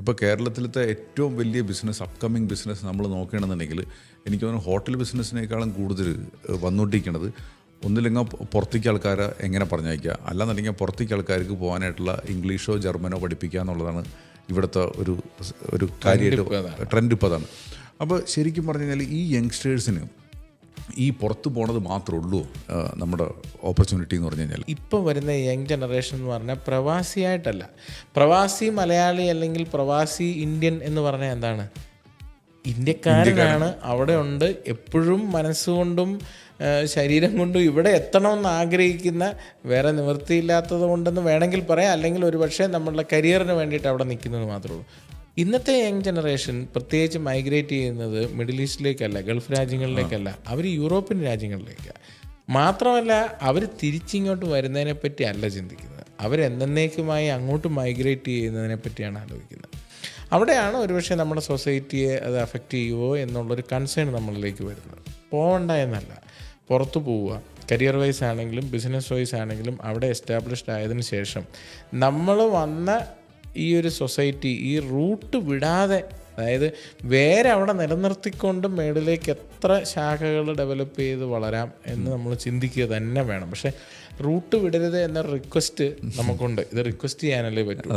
ഇപ്പോൾ കേരളത്തിലത്തെ ഏറ്റവും വലിയ ബിസിനസ്, അപ്കമ്മിങ് ബിസിനസ് നമ്മൾ നോക്കുകയാണെന്നുണ്ടെങ്കിൽ എനിക്ക് തോന്നുന്നു ഹോട്ടൽ ബിസിനസ്സിനേക്കാളും കൂടുതൽ വന്നുകൊണ്ടിരിക്കുന്നത് ഒന്നില്ലെങ്കിൽ പുറത്തേക്ക് ആൾക്കാരെ എങ്ങനെ പറഞ്ഞയക്കുക, അല്ലാന്നുണ്ടെങ്കിൽ പുറത്തേക്ക് ആൾക്കാർക്ക് പോകാനായിട്ടുള്ള ഇംഗ്ലീഷോ ജർമ്മനോ പഠിപ്പിക്കുക എന്നുള്ളതാണ് ഇവിടുത്തെ ഒരു കാര്യമായിട്ട് ട്രെൻഡ് ഇപ്പോൾ അതാണ്. അപ്പോൾ ശരിക്കും പറഞ്ഞു കഴിഞ്ഞാൽ ഈ യങ്സ്റ്റേഴ്സിന് ഈ പുറത്ത് പോണത് മാത്രമേ ഉള്ളൂ നമ്മുടെ ഓപ്പർച്യൂണിറ്റി എന്ന് പറഞ്ഞു കഴിഞ്ഞാൽ. ഇപ്പോൾ വരുന്ന യങ് ജനറേഷൻ എന്ന് പറഞ്ഞാൽ പ്രവാസിയായിട്ടല്ല, പ്രവാസി മലയാളി അല്ലെങ്കിൽ പ്രവാസി ഇന്ത്യൻ എന്ന് പറഞ്ഞാൽ എന്താണ്, ഇന്ത്യക്കാരനാണ്, അവിടെ ഉണ്ട്, എപ്പോഴും മനസ്സുകൊണ്ടും ശരീരം കൊണ്ടും ഇവിടെ എത്തണമെന്ന് ആഗ്രഹിക്കുന്ന, വേറെ നിവൃത്തിയില്ലാത്തത് കൊണ്ടെന്ന് വേണമെങ്കിൽ പറയാം, അല്ലെങ്കിൽ ഒരുപക്ഷെ നമ്മളുടെ കരിയറിന് വേണ്ടിയിട്ട് അവിടെ നിൽക്കുന്നത് മാത്രമേ ഉള്ളൂ. ഇന്നത്തെ യങ് ജനറേഷൻ പ്രത്യേകിച്ച് മൈഗ്രേറ്റ് ചെയ്യുന്നത് മിഡിൽ ഈസ്റ്റിലേക്കല്ല, ഗൾഫ് രാജ്യങ്ങളിലേക്കല്ല, അവർ യൂറോപ്യൻ രാജ്യങ്ങളിലേക്കാണ്. മാത്രമല്ല അവർ തിരിച്ചിങ്ങോട്ട് വരുന്നതിനെ പറ്റി അല്ല ചിന്തിക്കുന്നത്, അവരെന്നേക്കുമായി അങ്ങോട്ട് മൈഗ്രേറ്റ് ചെയ്യുന്നതിനെ പറ്റിയാണ് ആലോചിക്കുന്നത്. അവിടെയാണ് ഒരുപക്ഷെ നമ്മുടെ സൊസൈറ്റിയെ അത് അഫക്റ്റ് ചെയ്യുമോ എന്നുള്ളൊരു കൺസേൺ നമ്മളിലേക്ക് വരുന്നത്. പോകണ്ട എന്നല്ല, പുറത്തു പോവുക, കരിയർ വൈസ് ആണെങ്കിലും ബിസിനസ് വൈസ് ആണെങ്കിലും അവിടെ എസ്റ്റാബ്ലിഷ്ഡ് ആയതിനു ശേഷം നമ്മൾ വന്ന ഈ ഒരു സൊസൈറ്റി ഈ റൂട്ട് വിടാതെ, അതായത് വേറെ അവിടെ നിലനിർത്തിക്കൊണ്ട് മേളിലേക്ക് എത്ര ശാഖകൾ ഡെവലപ്പ് ചെയ്ത് വളരാം എന്ന് നമ്മൾ ചിന്തിക്കുക തന്നെ വേണം. പക്ഷേ റൂട്ട് വിടരുത് എന്ന റിക്വസ്റ്റ് നമുക്കുണ്ട്, ഇത് റിക്വസ്റ്റ് ചെയ്യാനല്ലേ പറ്റൂ.